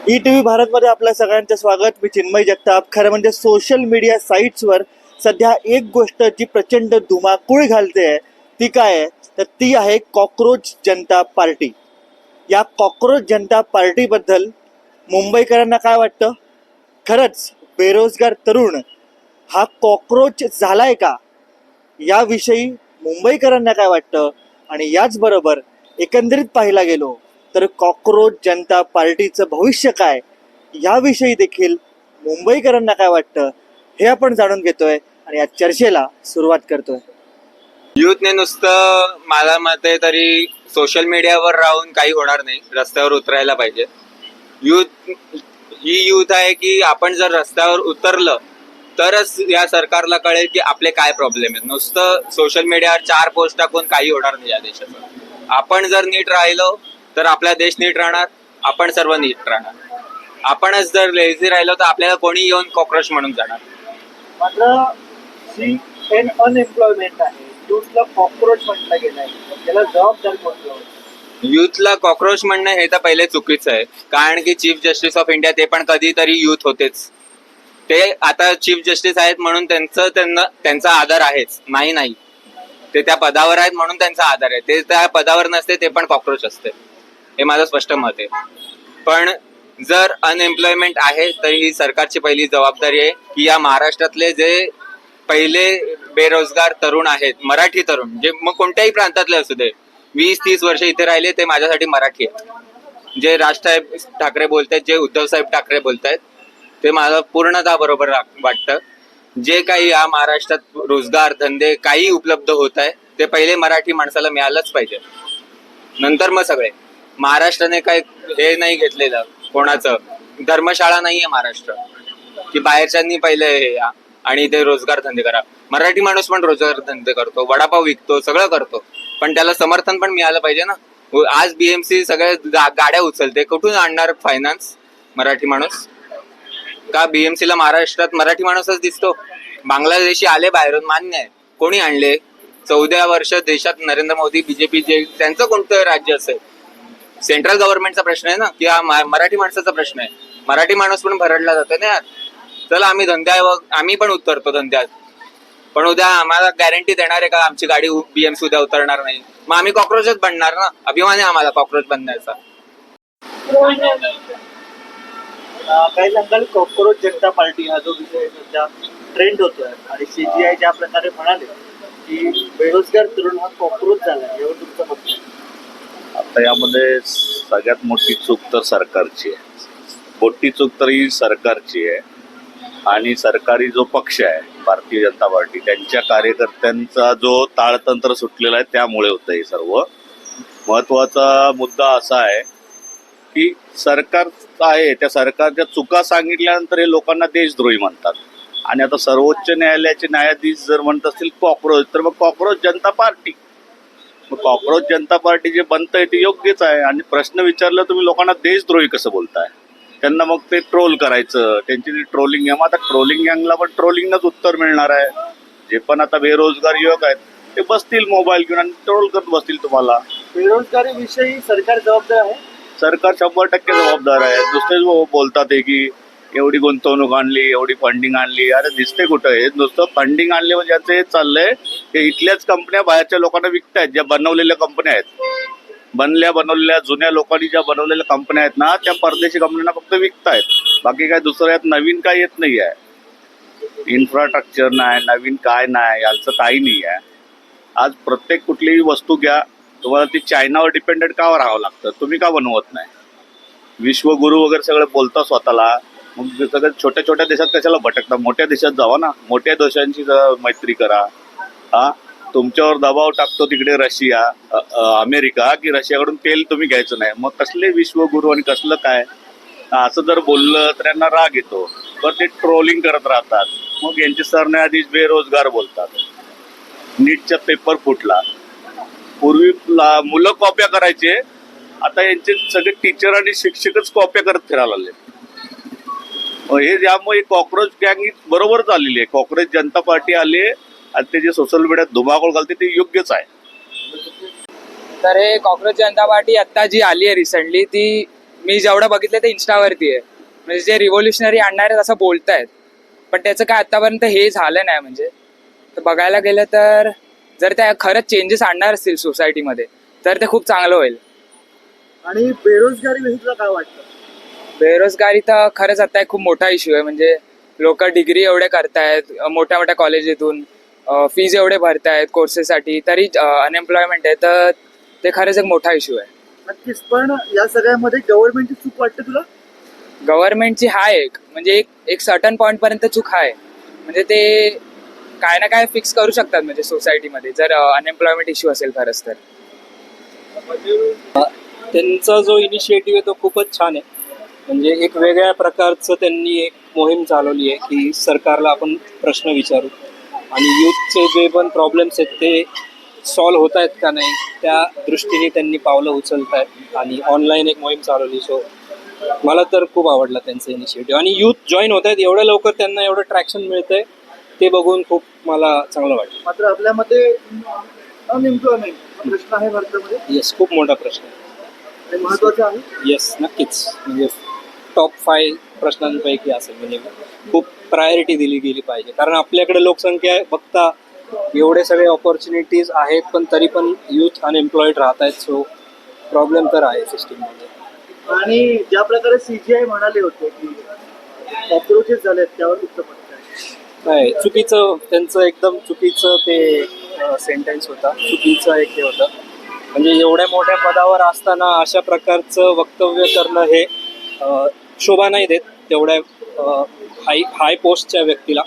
E T V भारतमध्ये आपल्या सगळ्यांचं स्वागत. मी चिन्मय जगताप. खरं म्हणजे सोशल मीडिया साईट्सवर सध्या एक गोष्ट जी प्रचंड धुमाकूळ घालते आहे ती काय आहे, तर ती आहे कॉक्रोच जनता पार्टी. या कॉक्रोच जनता पार्टीबद्दल मुंबईकरांना काय वाटतं? खरंच बेरोजगार तरुण हा कॉक्रोच झालाय का, याविषयी मुंबईकरांना काय वाटतं? आणि याचबरोबर एकंदरीत पाहायला गेलो तर कॉक्रोच जनता पार्टीचं भविष्य काय, याविषयी देखील मुंबईकरांना काय वाटतं हे आपण जाणून घेतोय आणि या चर्चेला सुरुवात करतोय. युथने नुसतं मला मत आहे तरी सोशल मीडियावर राहून काही होणार नाही, रस्त्यावर उतरायला पाहिजे. युथ ही युथ आहे की आपण जर रस्त्यावर उतरलं तरच या सरकारला कळेल की आपले काय प्रॉब्लेम आहेत. नुसतं सोशल मीडियावर 4 पोस्ट टाकून काही होणार नाही या देशाचं. आपण जर नीट राहिलो तर आपला देश नीट राहणार, आपण सर्व नीट राहणार. आपणच जर लेझी राहिलो तर आपल्याला कोणी येऊन कॉक्रोच म्हणून जाणार. मात्र जी अनएम्प्लॉयमेंट आहे, युथला कॉक्रोच म्हटलं गेलाय, त्याला जबाबदार कोण? युथला कॉक्रोच म्हणणं हे तर पहिले चुकीचं आहे, कारण की चीफ जस्टिस ऑफ इंडिया ते पण कधीतरी युथ होतेच. ते आता चीफ जस्टिस आहेत म्हणून त्यांचा आदर आहेच, नाही ते त्या पदावर आहेत म्हणून त्यांचा आदर आहे. ते त्या पदावर नसते ते पण कॉक्रोच असते, हे माझं स्पष्ट मत आहे. पण जर अनएम्प्लॉयमेंट आहे तर ही सरकारची पहिली जबाबदारी आहे की या महाराष्ट्रातले जे पहिले बेरोजगार तरुण आहेत, मराठी तरुण, जे मग कोणत्याही प्रांतातले असू दे, 20-30 वर्ष इथे राहिले, ते माझ्यासाठी मराठी आहेत. जे राजसाहेब ठाकरे बोलतायत, जे उद्धव साहेब ठाकरे बोलतायत, ते मला पूर्णतः बरोबर वाटतं. जे काही या महाराष्ट्रात रोजगार धंदे काही उपलब्ध होत आहे ते पहिले मराठी माणसाला मिळालंच पाहिजे, नंतर मग सगळे. महाराष्ट्राने काय हे नाही घेतलेलं कोणाचं, धर्मशाळा नाहीये महाराष्ट्र की बाहेरच्यांनी पहिले हे आणि ते रोजगार धंदे करा. मराठी माणूस पण रोजगार धंदे करतो, वडापाव विकतो, सगळं करतो, पण त्याला समर्थन पण मिळालं पाहिजे ना. आज बीएमसी सगळ्या गाड्या उचलते, कुठून आणणार फायनान्स मराठी माणूस? का बीएमसीला महाराष्ट्रात मराठी माणूसच दिसतो? बांगलादेशी आले बाहेरून, मान्य आहे, कोणी आणले? 14 वर्ष देशात नरेंद्र मोदी, बीजेपी, जे त्यांचं कोणतं राज्य असेल? सेंट्रल गव्हर्नमेंटचा प्रश्न आहे ना, की हा मराठी माणसाचा प्रश्न आहे. मराठी माणूस पण भरडला जातो ना यार. चला आम्ही पण उतरतो धंद्यात, पण उद्या आम्हाला गॅरंटी देणार आहे का आमची गाडी बीएमसी उद्या उतरणार नाही? मग आम्ही कॉक्रोचच बनणार ना. अभिमान आहे आम्हाला कॉक्रोच बनण्याचा. काही सांगाल, कॉक्रोच जनता पार्टी हा जो विषय सध्या ट्रेंड होतोय आणि CGI ज्या प्रकारे म्हणाले की बेरोजगार तरुण हा कॉक्रोच झाला, यावर तुमचं मत काय? आता यामध्ये सगळ्यात मोठी चूक तर सरकारची आहे. मोठी चूक तर ही सरकारची आहे आणि सरकारी जो पक्ष आहे भारतीय जनता पार्टी, त्यांच्या कार्यकर्त्यांचा जो ताळतंत्र सुटलेला आहे त्यामुळे होतं हे सर्व. महत्त्वाचा मुद्दा असा आहे की सरकार आहे, त्या सरकारच्या चुका सांगितल्यानंतर हे लोकांना देशद्रोही म्हणतात. आणि आता सर्वोच्च न्यायालयाचे न्यायाधीश जर म्हणत असतील कॉक्रोच, तर मग कॉक्रोच जनता पार्टी, मग कॉक्रोच जनता पार्टी जे बनतंय ते योग्यच आहे. आणि प्रश्न विचारला तुम्ही लोकांना देशद्रोही कसं बोलताय, त्यांना मग ते ट्रोल करायचं, त्यांची जी ट्रोलिंग आहे, मग आता ट्रोलिंग गँगला पण ट्रोलिंगनंच उत्तर मिळणार आहे. जे पण आता बेरोजगार युवक आहेत ते बसतील मोबाईल घेऊन आणि ट्रोल करत बसतील तुम्हाला. बेरोजगारी विषयी सरकार जबाबदार आहे. सरकार 100% जबाबदार आहे. दुसरेच बोलतात आहे की एवढी गुंतवणूक आणली, एवढी फंडिंग आणली. अरे दिसते कुठं? हे नुसतं फंडिंग आणले म्हणजे याचं हे चाललंय की इथल्याच कंपन्या बाहेरच्या लोकांना विकतायत. ज्या बनवलेल्या कंपन्या आहेत, बनवलेल्या जुन्या लोकांनी ज्या बनवलेल्या कंपन्या आहेत ना, त्या परदेशी कंपन्यांना फक्त विकतायत. बाकी काय दुसरं यात नवीन काय येत नाही आहे. इन्फ्रास्ट्रक्चर नाही, नवीन काय नाही, यांचं काही नाही आहे. आज प्रत्येक कुठलीही वस्तू घ्या, तुम्हाला ती चायनावर डिपेंडेंट का राहावं लागतं? तुम्ही का बनवत नाही? विश्वगुरु वगैरे सगळं बोलता स्वतःला, मग सगळं छोट्या छोट्या देशात कशाला भटकता? मोठ्या देशात जावा ना, मोठ्या देशांची मैत्री करा. हा, तुमच्यावर दबाव टाकतो तिकडे रशिया, अमेरिका, की रशियाकडून तेल तुम्ही घ्यायचं नाही. मग कसले विश्वगुरु आणि कसलं काय? असं जर बोललं तर यांना राग येतो, पण ते ट्रोलिंग करत राहतात. मग यांचे सरन्यायाधीश बेरोजगार बोलतात. नीटचा पेपर फुटला, पूर्वी मुलं कॉप्या करायचे, आता यांचे सगळे टीचर आणि शिक्षकच कॉप्या करत फिरायला लागले. हे त्यामुळे कॉक्रोच गँग बरोबर चाललेली आहे. कॉक्रोच जनता पार्टी आली आणि ते जे सोशल मीडियात धुमाकूळ घालते ते योग्यच आहे. तर हे कॉक्रोच जनता पार्टी आत्ता जी आली आहे रिसेंटली, ती मी जेवढं बघितलं ते इंस्टावरती आहे. म्हणजे जे रिव्होल्युशनरी आणणार आहेत असं बोलतायत, पण त्याचं काय आतापर्यंत हे झालं नाही. म्हणजे तर बघायला गेलं तर जर त्या खरंच चेंजेस आणणार असतील सोसायटीमध्ये तर ते खूप चांगलं होईल. आणि बेरोजगारी विषयी तुला काय वाटतं? बेरोजगारी तर खरंच आता एक खूप मोठा इश्यू आहे. म्हणजे लोक डिग्री एवढे करतायत मोठ्या मोठ्या कॉलेजेतून, फीज एवढे भरतायत कोर्सेससाठी, तरी अनएम्प्लॉयमेंट आहे. तर ते खरंच एक मोठा इश्यू आहे. नक्कीच. पण या सगळ्यामध्ये गव्हर्नमेंटची चूक वाटते तुला? गव्हर्नमेंटची हाय एक म्हणजे एक सर्टन पॉईंट पर्यंत चूक आहे. म्हणजे ते काय ना काय फिक्स करू शकतात म्हणजे सोसायटीमध्ये, जर अनएम्प्लॉयमेंट इश्यू असेल खरंच तर. त्यांचा जो इनिशिएटिव्ह आहे तो खूपच छान आहे. म्हणजे एक वेगळ्या प्रकारचं त्यांनी एक मोहीम चालवली आहे की सरकारला आपण प्रश्न विचारू आणि यूथचे जे पण प्रॉब्लेम्स आहेत ते सॉल्व्ह होत आहेत का नाही त्या दृष्टीने त्यांनी पावलं उचलत आहेत आणि ऑनलाईन एक मोहीम चालवली. सो मला तर खूप आवडला त्यांचं इनिशिएटिव्ह आणि यूथ जॉईन होत आहेत. एवढ्या लवकर त्यांना एवढं ट्रॅक्शन मिळतंय ते बघून खूप मला चांगलं वाटलं. मात्र आपल्यामध्ये अनएम्प्लॉयमेंट प्रश्न आहे भारतामध्ये. येस, खूप मोठा प्रश्न आहे. आणि महत्वाचं आहे. येस, नक्कीच. म्हणजे टॉप 5 प्रश्नांपैकी असेल. म्हणजे खूप प्रायोरिटी दिली गेली पाहिजे, कारण आपल्याकडे लोकसंख्या बघता एवढे सगळे ऑपॉर्च्युनिटीज आहेत पण तरी पण यूथ अनएम्प्लॉईड राहत आहेत. सो प्रॉब्लेम तर आहे सिस्टीममध्ये. आणि ज्या प्रकारे CGI म्हणाले होते की कॉक्रोचेस झालेत त्यावर उत्तर नाही, चुकीचं त्यांचं एकदम चुकीचं ते सेंटेन्स होता. चुकीचं एक हे होतं. म्हणजे एवढ्या मोठ्या पदावर असताना अशा प्रकारचं वक्तव्य करणं हे शोभा नाही देत तेवढ्या हाय पोस्टच्या व्यक्तीला.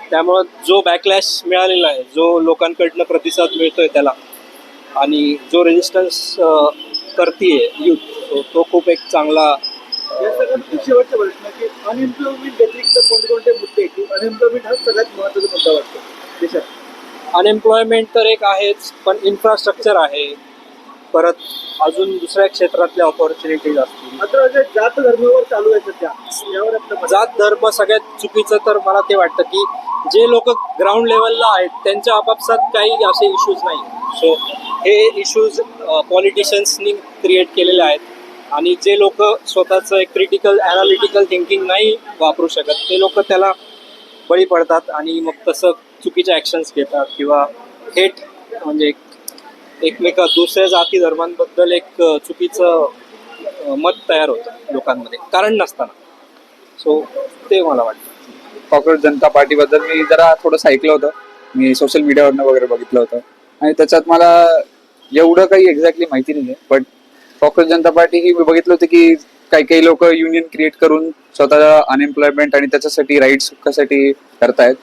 त्यामुळं जो बॅकलॅश मिळालेला आहे, जो लोकांकडनं प्रतिसाद मिळतोय त्याला आणि जो रेजिस्टन्स करतीये यूथ, तो खूप एक चांगला. या सगळ्यात शेवटचा प्रश्न की अनएम्प्लॉयमेंट व्यतिरिक्त कोणते मुद्दे की अनएम्प्लॉयमेंट हा सगळ्यात महत्त्वाचा मुद्दा वाटतो देशात? अनएम्प्लॉयमेंट तर एक आहेच, पण इन्फ्रास्ट्रक्चर आहे, परत अजून दुसऱ्या क्षेत्रातल्या ऑपॉर्च्युनिटीज असतील. मात्र जे जात धर्मावर चालू आहे सध्या यावर आपलं जात धर्म सगळ्यात चुकीचं तर मला ते वाटतं की जे लोक ग्राउंड लेवलला आहेत त्यांच्या आपापसात काही असे इश्यूज नाही. सो हे इश्यूज पॉलिटिशियन्सनी क्रिएट केलेले आहेत आणि जे लोक स्वतःचं एक क्रिटिकल ॲनालिटिकल थिंकिंग नाही वापरू शकत ते लोक त्याला बळी पडतात आणि मग तसं चुकीच्या ॲक्शन्स घेतात किंवा हेट म्हणजे एकमेका दुसऱ्या जाती धर्मांबद्दल एक चुकीचं मत तयार होतं लोकांमध्ये कारण नसताना. सो ते मला वाटतं. कॉक्रोच जनता पार्टीबद्दल मी जरा थोडंसं ऐकलं होतं. मी सोशल मीडियावरनं वगैरे बघितलं होतं आणि त्याच्यात मला एवढं काही एक्झॅक्टली माहिती नाही आहे. पण कॉक्रोच जनता पार्टी ही मी बघितलं होतं की काही लोक युनियन क्रिएट करून स्वतःला अनएम्प्लॉयमेंट आणि त्याच्यासाठी राईट्स हक्कासाठी करतायत.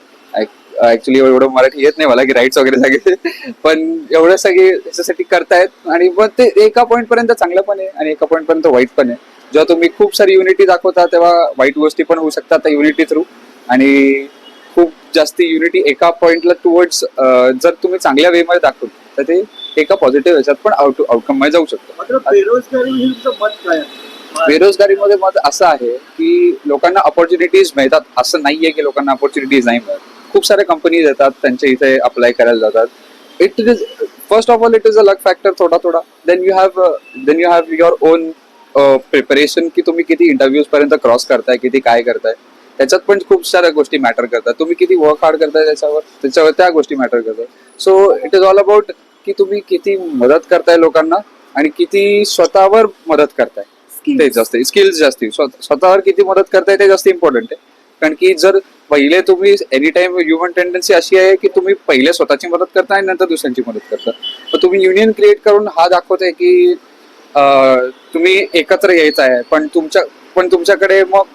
ऍक्च्युली एवढं मराठी येत नाही मला की राईट्स वगैरे सगळे, पण एवढं सगळे त्याच्यासाठी करतायत आणि मग ते एका पॉईंट पर्यंत चांगलं पण आहे आणि एका पॉईंट पर्यंत वाईट पण आहे. जेव्हा तुम्ही खूप सारी युनिटी दाखवता तेव्हा वाईट गोष्टी पण होऊ शकतात त्या युनिटी थ्रू आणि खूप जास्ती युनिटी एका पॉइंटला टुवर्ड्स जर तुम्ही चांगल्या वे मध्ये दाखवलं तर ते एका पॉझिटिव्ह याच्यात पण आउटकम मध्ये जाऊ शकतो. मात्र बेरोजगारी विषयीचं मत काय आहे? बेरोजगारीमध्ये मत असं आहे की लोकांना ऑपॉर्च्युनिटीज मिळतात, असं नाहीये की लोकांना ऑपॉर्च्युनिटीज नाही मिळत. खूप सारे कंपनीज येतात, त्यांच्या इथे अप्लाय करायला जातात. It is first of all it is a luck factor थोडा. Then you have your own preparation की तुम्ही किती इंटरव्ह्यूज पर्यंत क्रॉस करताय, किती काय करताय, त्याच्यात पण खूप साऱ्या गोष्टी मॅटर करतात. तुम्ही किती वर्क हार्ड करताय त्याच्यावर त्या गोष्टी मॅटर करतात. So it is all about की तुम्ही किती मदत करताय लोकांना आणि किती स्वतःवर मदत करताय ते जास्त. स्किल्स जास्ती स्वतःवर किती मदत करताय ते जास्त इम्पॉर्टंट आहे. कारण की जर पहिले तुम्ही एनी टाइम ह्युमन टेंडन्सी अशी आहे की तुम्ही पहिले स्वतःची मदत करता आणि नंतर दुसऱ्यांची मदत करता. तर तुम्ही युनियन क्रिएट करून हा दाखवताय की तुम्ही एकत्र यायचं आहे, पण तुमच्याकडे मग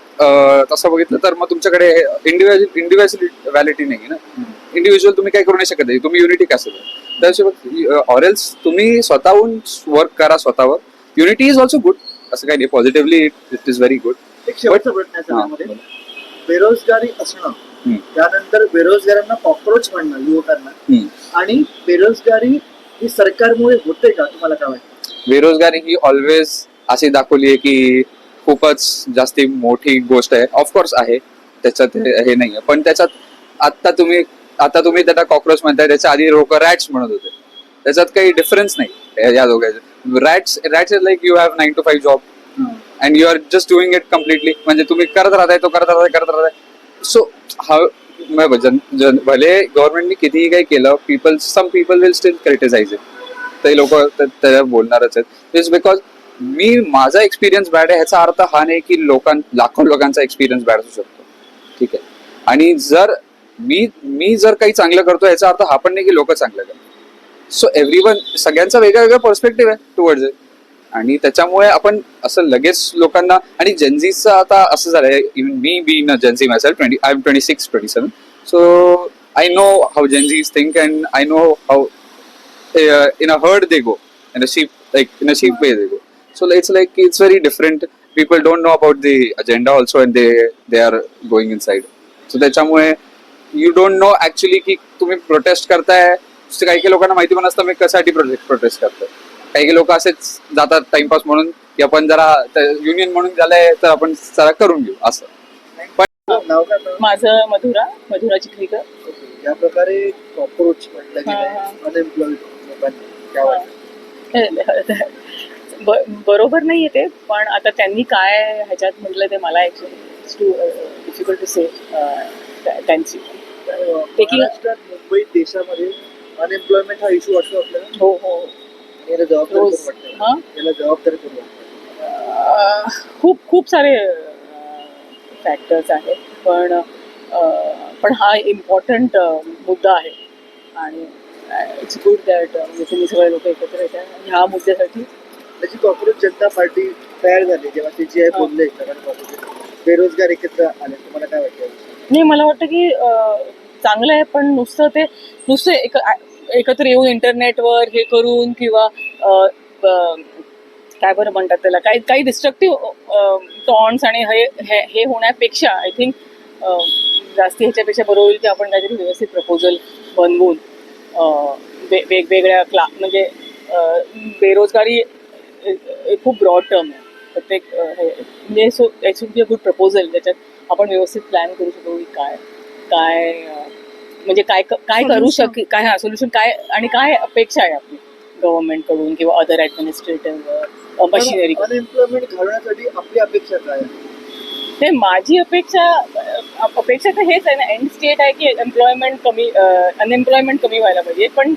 तसं बघितलं तर मग तुमच्याकडे इंडिव्हिज्युअलिटी नाही ना. इंडिव्हिज्युअल तुम्ही काय करू नाही शकत, तुम्ही युनिटी कसं त्याशिवाय ऑरेल्स तुम्ही स्वतःहून वर्क करा स्वतःवर. युनिटी इज ऑल्सो गुड, असं काही नाही. Positively it is very good. एक शेवटचा प्रश्न आहे त्यामध्ये बेरोजगारी असणं, त्यानंतर बेरोजगारांना कॉक्रोच म्हणणं युवकांना, आणि बेरोजगारी ही सरकारमुळे होते का तुम्हाला काय वाटतं? बेरोजगारी ही ऑलवेज अशी दाखवली आहे की खूपच जास्ती मोठी गोष्ट आहे. ऑफकोर्स आहे, त्याच्यात हे नाहीये, पण त्याच्यात आता तुम्ही त्याला कॉक्रोच म्हणताय, त्याच्या आधी लोक रॅट्स म्हणत होते. त्याच्यात काही डिफरन्स नाही या दोघांचे. Rats is like you have 9 to 5 job and you are just doing it completely. म्हणजे तुम्ही करत राहताय. सो हा भले गव्हर्नमेंटने कितीही काही केलं, some people will still criticise it. ते लोक त्याला बोलणारच आहेत. इट्स बिकॉज माझा एक्सपिरियन्स बॅड आहे ह्याचा अर्थ हा नाही की लाखो लोकांचा एक्सपिरियन्स बॅड असू शकतो. ठीक आहे. आणि जर मी जर काही चांगलं करतो याचा अर्थ हा पण नाही की लोक चांगलं करतात. सो एव्हरीवन, सगळ्यांचा वेगळा वेगळा पर्स्पेक्टिव्ह आहे टुवर्ड्स इट. आणि त्याच्यामुळे आपण असं लगेच लोकांना, आणि जेन्झीचं आता असं झालंय, इव्हन मी being a Gen Z myself, I am 26, 27, so I know how Gen Zs think and I know how in a herd they go, in a sheep way they go. So it's very different. People don't know about the agenda also, and they are going inside. So त्याच्यामुळे you don't know actually की तुम्ही prostate करताय. काही काही लोकांना माहिती पण असतं मी कशासाठी प्रोटेस्ट करतोय. काही लोक असेच जातात टाइमपास म्हणून की आपण जरा युनियन म्हणून झालंय तर आपण जरा करून घेऊ असं. नाव काय आपलं? माझं मधुरा चिखलीकर. या प्रकारे कॉक्रोच म्हटलं गेलंय अनएम्प्लॉईड लोकांना, काय वाटतं? बरोबर नाही येते, पण आता त्यांनी काय ह्याच्यात म्हटलं ते मला ॲक्च्युली डिफिकल्ट टू से. त्यांची महाराष्ट्रात, मुंबईत, देशामध्ये अनएम्प्लॉयमेंट हा इश्यू असतो आपल्याला. हो हो याला जबाबदारी रोज. कोण वाटतं? हां याला जबाबदारी कोण वाटतं? खूप सारे फॅक्टर्स आहेत, पण हा इम्पॉर्टंट मुद्दा आहे. आणि इट्स गुड दॅट तुम्ही सगळे लोक एकत्र येतात ह्या मुद्द्यासाठी. त्याची कॉक्रोच जनता पार्टी तयार झाली जेव्हा CCI बोलले बेरोजगार एकत्र आले. तुम्हाला काय वाटतं? नाही, मला वाटतं की चांगलं आहे, पण नुसतं एकत्र येऊन इंटरनेटवर हे करून किंवा काय बरं म्हणतात त्याला, काही डिस्ट्रक्टिव्ह टॉन्ट्स आणि हे होण्यापेक्षा आय थिंक जास्ती ह्याच्यापेक्षा बरं होईल की आपण काहीतरी व्यवस्थित प्रपोजल बनवून वेगवेगळ्या म्हणजे बेरोजगारी खूप ब्रॉड टर्म आहे प्रत्येक म्हणजे. So it should be a good proposal ज्याच्यात आपण व्यवस्थित प्लॅन करू शकतो की काय म्हणजे काय करू काय हा सोल्युशन काय आणि काय अपेक्षा आहे आपली गव्हर्नमेंटकडून किंवा अदर ॲडमिनिस्ट्रेटिव्ह मशिनरी. अनएम्प्लॉयमेंट घालवण्यासाठी आपली अपेक्षा काय आहे? ते माझी अपेक्षा तर हेच आहे ना, एंड स्टेट आहे की अनएम्प्लॉयमेंट कमी व्हायला पाहिजे. पण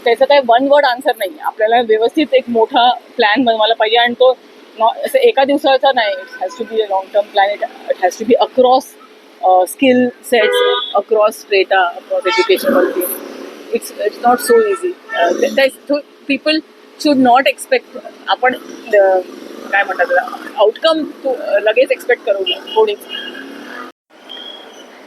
त्याचं काही वन वर्ड आन्सर नाही. आपल्याला व्यवस्थित एक मोठा प्लॅन बनवायला पाहिजे, आणि तो असं एका दिवसाचा नाही. It has to be a long term plan. It has to be across skill sets, across strata, across educational thing. It's not so easy. People should not expect आपण काय म्हणतात त्याला आउटकम लगेच एक्सपेक्ट करू कोणीच.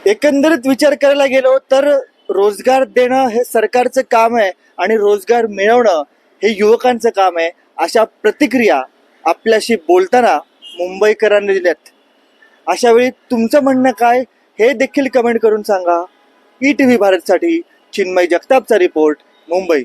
एकंदरीत विचार करायला गेलो तर रोजगार देणं हे सरकारचं काम आहे आणि रोजगार मिळवणं हे युवकांचं काम आहे, अशा प्रतिक्रिया आपल्याशी बोलताना मुंबईकरांनी दिल्यात. अशा वेळी तुमचं म्हणणं काय हे देखील कमेंट करून सांगा. ETV भारतसाठी चिन्मय जगतापचा रिपोर्ट, मुंबई.